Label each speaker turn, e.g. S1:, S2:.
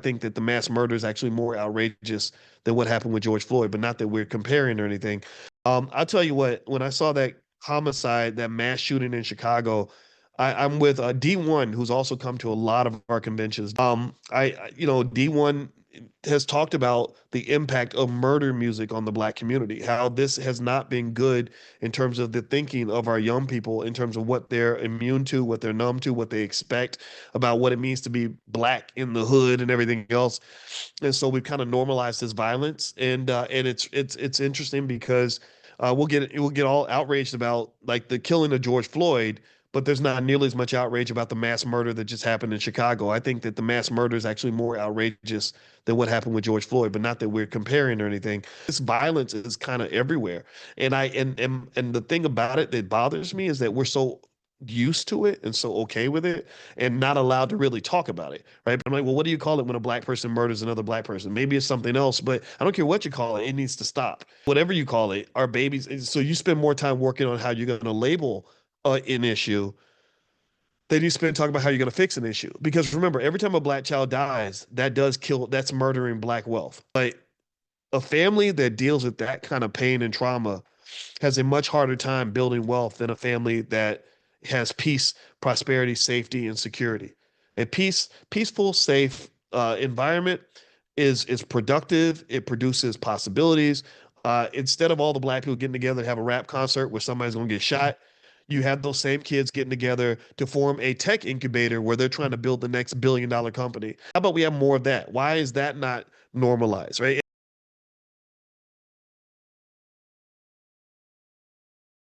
S1: think that the mass murder is actually more outrageous than what happened with George Floyd, but not that we're comparing or anything. I'll tell you what, when I saw that homicide, that mass shooting in Chicago, I'm with D1, who's also come to a lot of our conventions. D1 has talked about the impact of murder music on the Black community, how this has not been good in terms of the thinking of our young people, in terms of what they're immune to, what they're numb to, what they expect about what it means to be Black in the hood and everything else. And so we've kind of normalized this violence, and it's interesting because we'll get all outraged about like the killing of George Floyd, but there's not nearly as much outrage about the mass murder that just happened in Chicago. I think that the mass murder is actually more outrageous than what happened with George Floyd, but not that we're comparing or anything. This violence is kind of everywhere. And the thing about it that bothers me is that we're so used to it and so okay with it and not allowed to really talk about it, right? But I'm like, well, what do you call it when a Black person murders another Black person? Maybe it's something else, but I don't care what you call it, it needs to stop. Whatever you call it, our babies. So you spend more time working on how you're going to label an issue than you spend talking about how you're going to fix an issue. Because remember, every time a Black child dies, that does kill, that's murdering Black wealth. Like a family that deals with that kind of pain and trauma has a much harder time building wealth than a family that has peace, prosperity, safety, and security. A peaceful, safe environment is productive. It produces possibilities. Instead of all the Black people getting together to have a rap concert where somebody's going to get shot, you have those same kids getting together to form a tech incubator where they're trying to build the next billion-dollar company. How about we have more of that? Why is that not normalized, right?